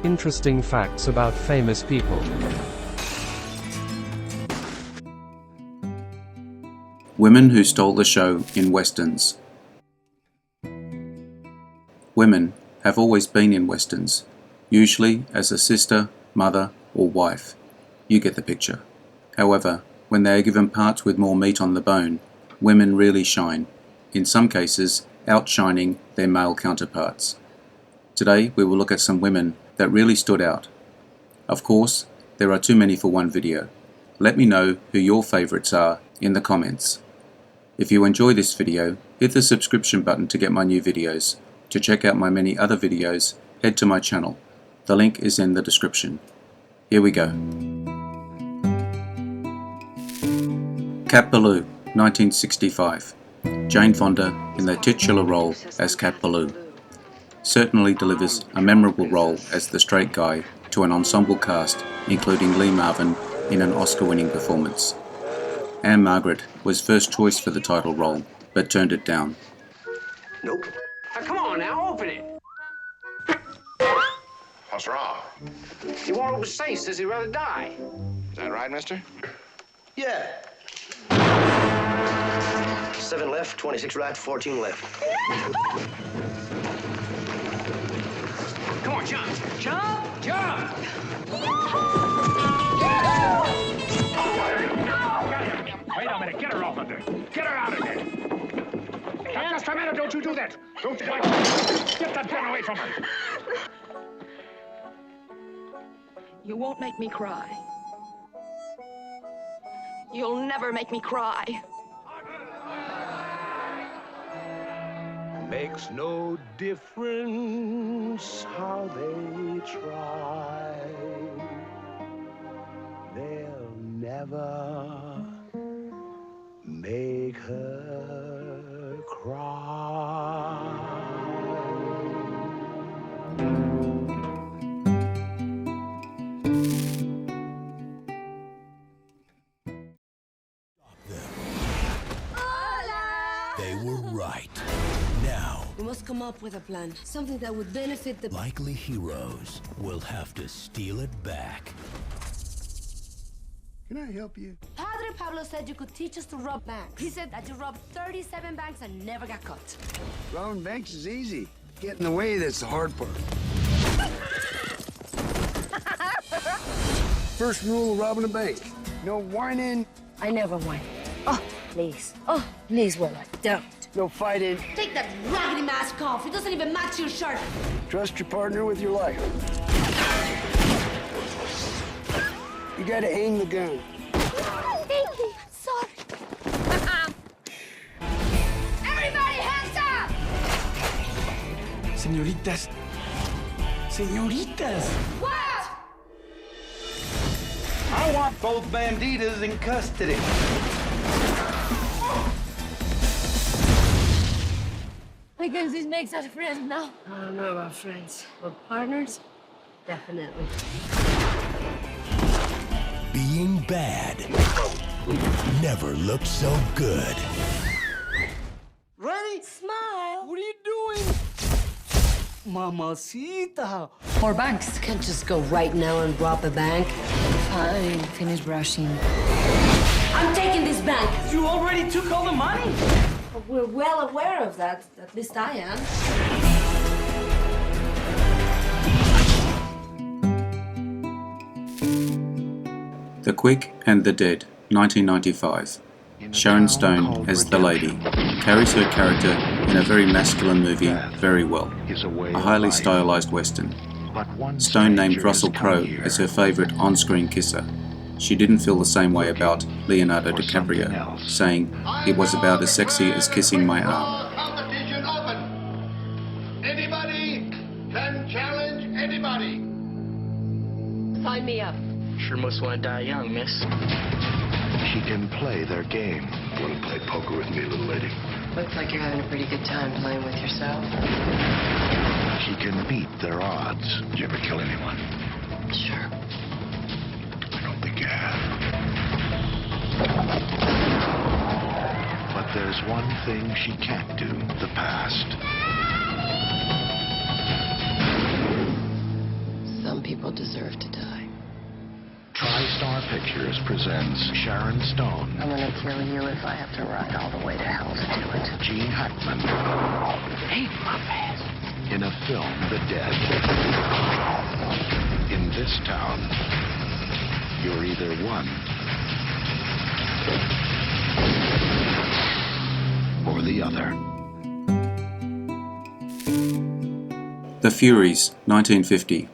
Interesting facts about famous people. Women who stole the show in westerns. Women have always been in westerns, usually as a sister, mother, or wife. You get the picture. However, when they are given parts with more meat on the bone, women really shine, in some cases outshining their male counterparts. Today we will look at some women that really stood out. Of course, there are too many for one video. Let me know who your favourites are in the comments. If you enjoy this video, hit the subscription button to get my new videos. To check out my many other videos, head to my channel. The link is in the description. Here we go. Cat Beloo, 1965. Jane Fonda in the titular role as Cat Beloo. Certainly delivers a memorable role as the straight guy to an ensemble cast including Lee Marvin in an Oscar-winning performance. Anne Margaret was first choice for the title role, but turned it down. Nope. Now, come on now, open it. What's wrong? He won't open the safe, says he'd rather die. Is that right, mister? Yeah. 7 left, 26 right, 14 left. Come on, jump. Jump! Jump! Wait a minute, get her off of there. Get her out of there. Now, just a minute, don't you do that. Don't you get that gun away from her. You won't make me cry. You'll never make me cry. Makes no difference how they try. They'll never make her cry. They were right. Now, we must come up with a plan. Something that would benefit the likely heroes will have to steal it back. Can I help you? Padre Pablo said you could teach us to rob banks. He said that you robbed 37 banks and never got caught. Robbing banks is easy. Getting in the way, that's the hard part. First rule of robbing a bank. No whining. I never whine. Oh, please. Oh, please, Willa, don't. No fighting. Take that raggedy mask off. It doesn't even match your shirt. Trust your partner with your life. You gotta aim the gun. Thank you. Sorry. Everybody, hands up! Señoritas. Señoritas. What? I want both banditas in custody. I guess this makes us friends now. I don't know about friends, but partners, definitely. Being bad never looked so good. Ready? Smile. What are you doing? Mamacita. More banks. Can't just go right now and rob a bank. Fine, finish brushing. I'm taking this bank. You already took all the money? We're well aware of that. At least I am. The Quick and the Dead, 1995. Sharon Stone as the lady carries her character in a very masculine movie very well. A highly stylized western. Stone named Russell Crowe as her favourite on-screen kisser. She didn't feel the same way about Leonardo DiCaprio, saying it was about as sexy as kissing my arm. Competition open. Anybody can challenge anybody. Sign me up. Sure must want to die young, miss. She can play their game. Want to play poker with me, little lady? Looks like you're having a pretty good time playing with yourself. She can beat their odds. Did you ever kill anyone? Sure. I don't think you have. But there's one thing she can't do, the past. Some Pictures presents Sharon Stone. I'm gonna kill you if I have to ride all the way to hell to do it. Gene Hackman. Hey, my ass. In a film, The Dead. In this town, you're either one or the other. The Furies, 1950.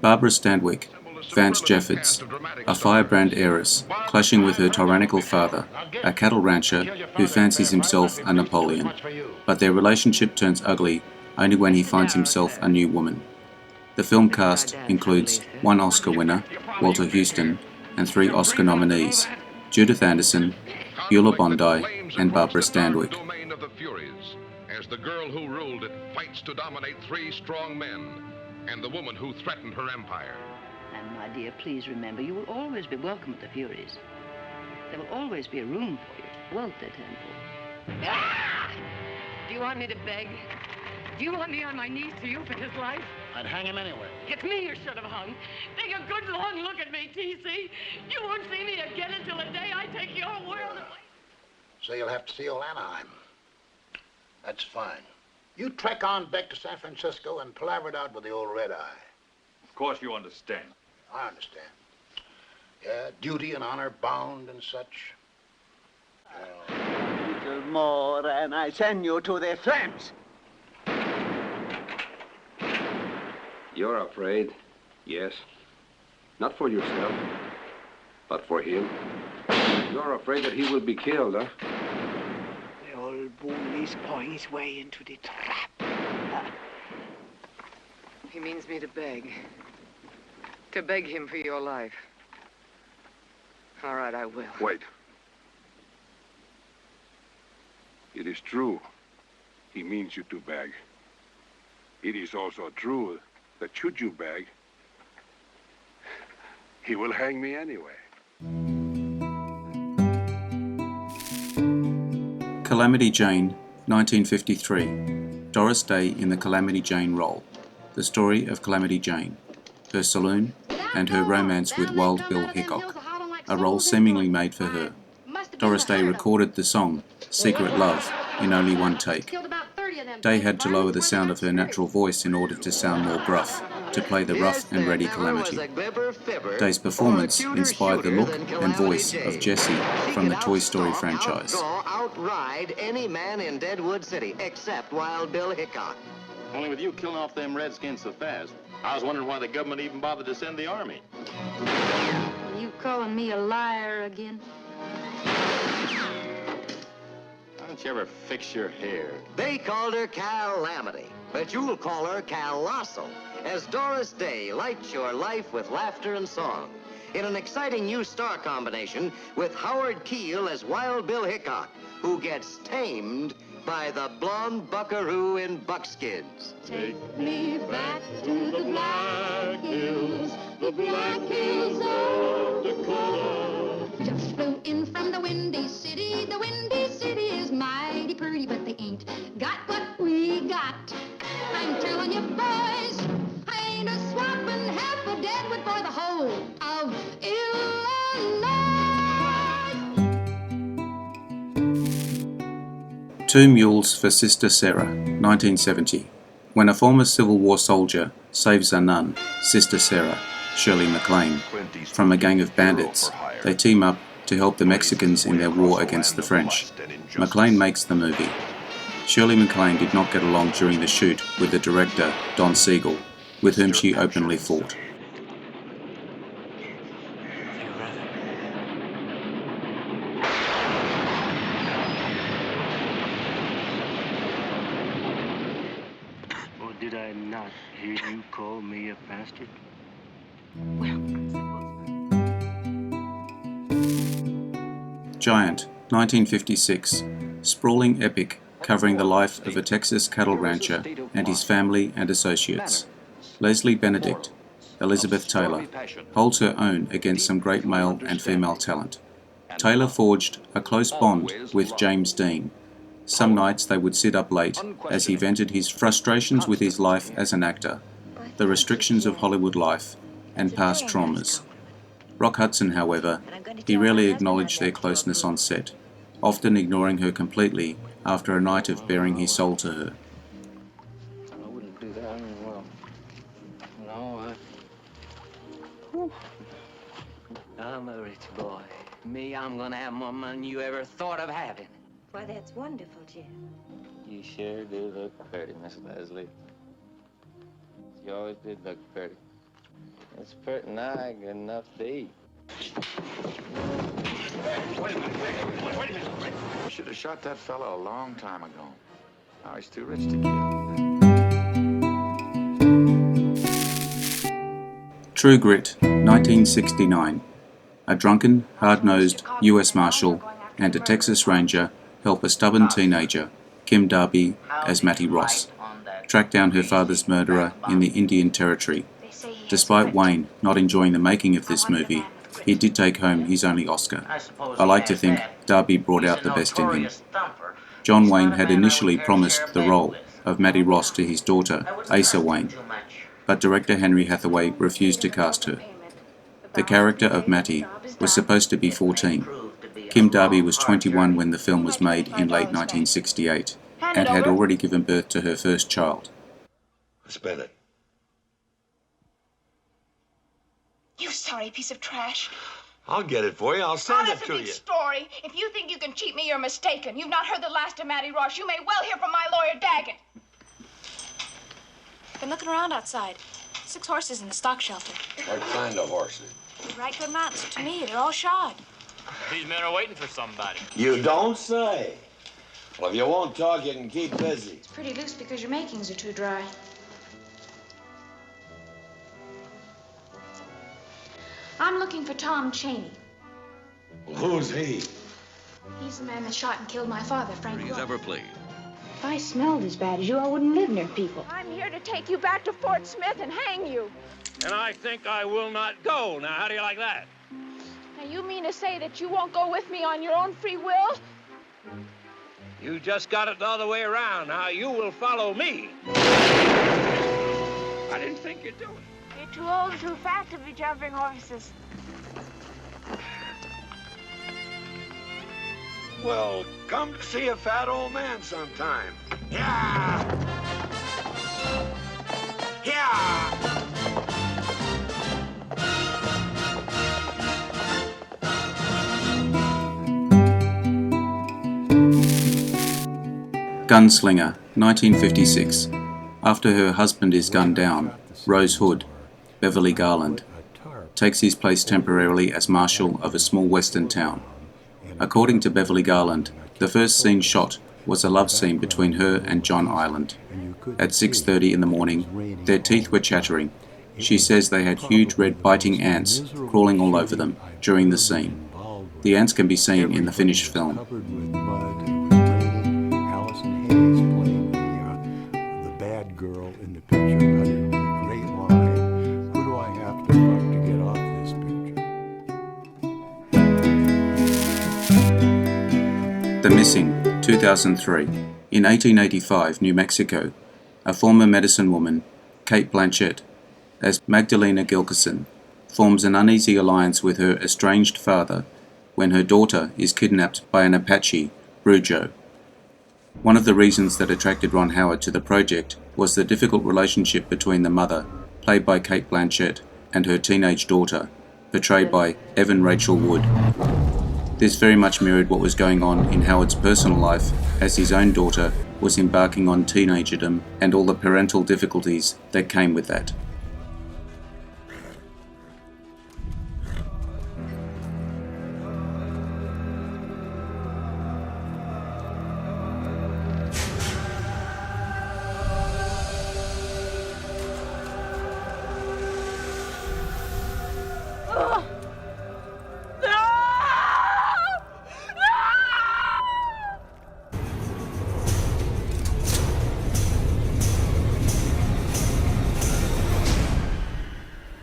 Barbara Stanwyck, Vance Jeffords, a firebrand heiress, clashing with her tyrannical father, a cattle rancher who fancies himself a Napoleon. But their relationship turns ugly only when he finds himself a new woman. The film cast includes 1 Oscar winner, Walter Huston, and 3 Oscar nominees, Judith Anderson, Beulah Bondi, and Barbara Stanwyck. Domain of the Furies, as the girl who ruled it fights to dominate 3 strong men, and the woman who threatened her empire. And my dear, please remember, you will always be welcome at the Furies. There will always be a room for you, won't there, Temple? Ah! Do you want me to beg? Do you want me on my knees to you for his life? I'd hang him anyway. It's me you should have hung. Take a good long look at me, T.C. You won't see me again until the day I take your world away. So you'll have to see old Anaheim. That's fine. You trek on back to San Francisco and palaver it out with the old red eye. Of course you understand. I understand. Yeah, duty and honor bound and such. A little more and I send you to the flames. You're afraid, yes. Not for yourself, but for him. You're afraid that he will be killed, huh? The old bull is pouring his way into the trap. He means me to beg. To beg him for your life. All right, I will. Wait. It is true. He means you to beg. It is also true that should you beg, he will hang me anyway. Calamity Jane, 1953. Doris Day in the Calamity Jane role. The story of Calamity Jane, her saloon, and her romance with Wild Bill Hickok, a role seemingly made for her. Doris Day recorded the song, Secret Love, in only 1 take. Day had to lower the sound of her natural voice in order to sound more gruff, to play the rough and ready Calamity. Day's performance inspired the look and voice of Jessie from the Toy Story franchise. Outride any man in Deadwood City, except Wild Bill Hickok. Only with you killing off them redskins so fast, I was wondering why the government even bothered to send the army. You calling me a liar again? Why don't you ever fix your hair? They called her Calamity, but you'll call her Colossal, as Doris Day lights your life with laughter and song in an exciting new star combination with Howard Keel as Wild Bill Hickok, who gets tamed by the blonde buckaroo in buckskins. Take me back to the Black Hills of Dakota. Just flew in from the Windy City. The Windy City is mighty pretty, but they ain't got what we got. I'm telling you, boys, I ain't a swapping half of Deadwood for the whole of Illinois. 2 Mules for Sister Sarah, 1970. When a former Civil War soldier saves a nun, Sister Sarah, Shirley MacLaine, from a gang of bandits, they team up to help the Mexicans in their war against the French. MacLaine makes the movie. Shirley MacLaine did not get along during the shoot with the director, Don Siegel, with whom she openly fought. Or did I not hear you call me a bastard? Giant, 1956. Sprawling epic covering the life of a Texas cattle rancher and his family and associates. Leslie Benedict, Elizabeth Taylor, holds her own against some great male and female talent. Taylor forged a close bond with James Dean. Some nights they would sit up late as he vented his frustrations with his life as an actor, the restrictions of Hollywood life, and past traumas. Rock Hudson, however, He rarely acknowledged their closeness on set, often ignoring her completely after a night of bearing his soul to her. I wouldn't do that. Well, no, I'm a rich boy. Me, I'm gonna have more money than you ever thought of having. Why, that's wonderful, Jim. You sure do look pretty, Miss Leslie. You always did look pretty. It's pretty nigh good enough to eat. Wait a minute. You should have shot that fella a long time ago. Now he's too rich to kill. True Grit, 1969. A drunken, hard-nosed US Marshal and a Texas Ranger help a stubborn teenager, Kim Darby as Mattie Ross, track down her father's murderer in the Indian Territory. Despite Wayne not enjoying the making of this movie, he did take home his only Oscar. I like to think Darby brought out the best in him. John Wayne had initially promised the role of Mattie Ross to his daughter, Asa Wayne, but director Henry Hathaway refused to cast her. The character of Mattie was supposed to be 14. Kim Darby was 21 when the film was made in late 1968 and had already given birth to her first child. Spend it. You sorry piece of trash. I'll get it for you. I'll send it That's a to big you. story. If you think you can cheat me, you're mistaken. You've not heard the last of Mattie Ross. You may well hear from my lawyer, Daggett. Been looking around outside. 6 horses in the stock shelter. What kind of horses? Right good mounts. To me, they're all shod. These men are waiting for somebody. You don't say. Well, if you won't talk, you can keep busy. It's pretty loose because your makings are too dry. I'm looking for Tom Chaney. Well, who's he? He's the man that shot and killed my father, Frank He's Wolf. ever pleased. If I smelled as bad as you, I wouldn't live near people. I'm here to take you back to Fort Smith and hang you. And I think I will not go. Now, how do you like that? Now, you mean to say that you won't go with me on your own free will? You just got it the other way around. Now, you will follow me. I didn't think you'd do it. You're too old and too fat to be jumping horses. Well, come to see a fat old man sometime. Yeah! Yeah! Gunslinger, 1956. After her husband is gunned down, Rose Hood, Beverly Garland, takes his place temporarily as marshal of a small western town. According to Beverly Garland, the first scene shot was a love scene between her and John Ireland. At 6:30 in the morning, their teeth were chattering. She says they had huge red biting ants crawling all over them during the scene. The ants can be seen in the finished film. The bad girl in the picture uttered the great line, "Who do I have to fuck to get off this picture?" The Missing, 2003. In 1885, New Mexico, a former medicine woman, Kate Blanchett, as Magdalena Gilkison, forms an uneasy alliance with her estranged father when her daughter is kidnapped by an Apache, Brujo. One of the reasons that attracted Ron Howard to the project was the difficult relationship between the mother, played by Kate Blanchett, and her teenage daughter, portrayed by Evan Rachel Wood. This very much mirrored what was going on in Howard's personal life as his own daughter was embarking on teenagerdom and all the parental difficulties that came with that.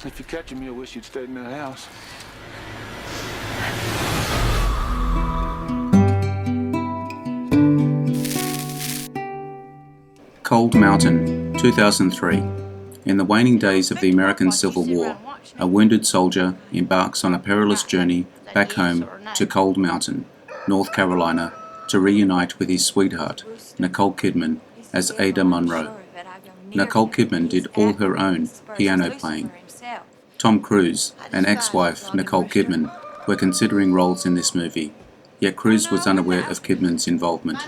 If you catch him, you'll wish you'd stayed in that house. Cold Mountain, 2003. In the waning days of the American Civil War, a wounded soldier embarks on a perilous journey back home to Cold Mountain, North Carolina, to reunite with his sweetheart, Nicole Kidman, as Ada Monroe. Nicole Kidman did all her own piano playing. Tom Cruise and ex-wife Nicole Kidman were considering roles in this movie, yet Cruise was unaware of Kidman's involvement.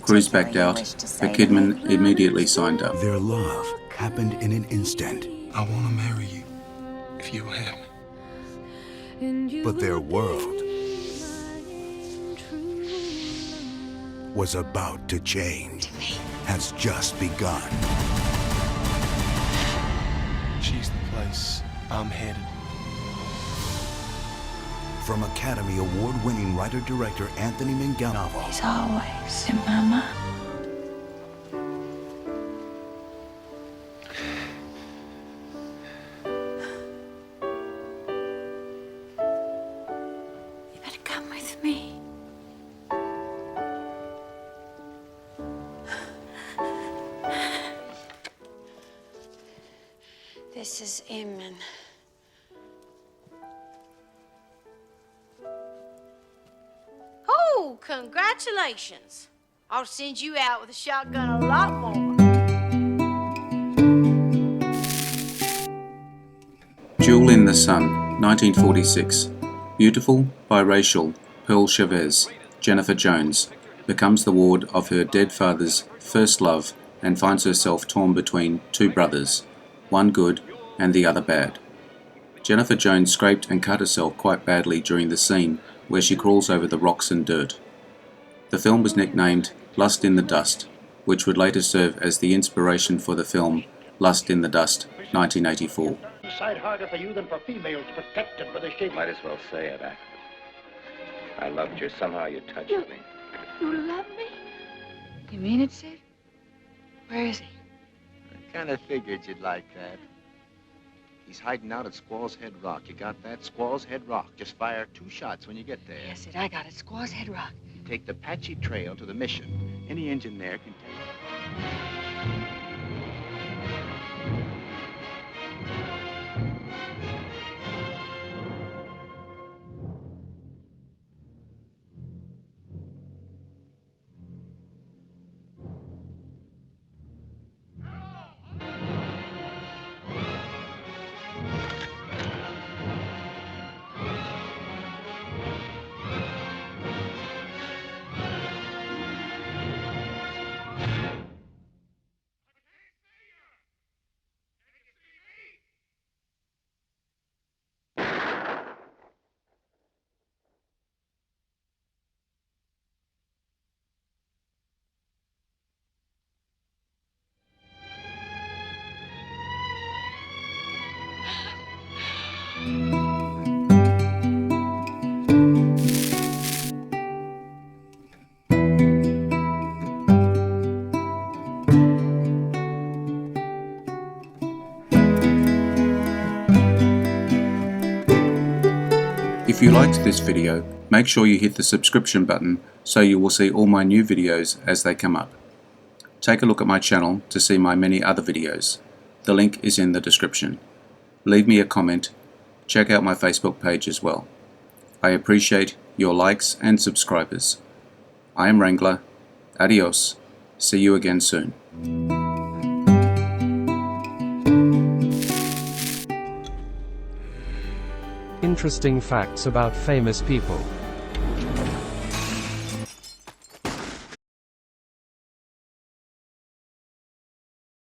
Cruise backed out, but Kidman immediately signed up. Their love happened in an instant. I want to marry you, if you will have me. But their world was about to change. Has just begun. She's the place I'm headed. From Academy Award-winning writer-director Anthony Minghella novel. He's always in my mind. You better come with me. This is Eamon. Oh, congratulations. I'll send you out with a shotgun a lot more. Jewel in the Sun, 1946. Beautiful, biracial Pearl Chavez, Jennifer Jones, becomes the ward of her dead father's first love and finds herself torn between two brothers, one good and the other bad. Jennifer Jones scraped and cut herself quite badly during the scene where she crawls over the rocks and dirt. The film was nicknamed Lust in the Dust, which would later serve as the inspiration for the film Lust in the Dust, 1984. Sight harder for you than for females protected by the shape. Might as well say it. I loved you. Somehow you touched me. You love me? You mean it, Sid? Where is he? I kind of figured you'd like that. He's hiding out at Squall's Head Rock. You got that? Squall's Head Rock. Just fire 2 shots when you get there. Yes, Sid, I got it. Squaw's Head Rock. You take the Apache Trail to the mission. Any engine there can take it. If you liked this video, make sure you hit the subscription button so you will see all my new videos as they come up. Take a look at my channel to see my many other videos. The link is in the description. Leave me a comment. Check out my Facebook page as well. I appreciate your likes and subscribers. I am Wrangler. Adios. See you again soon. Interesting facts about famous people.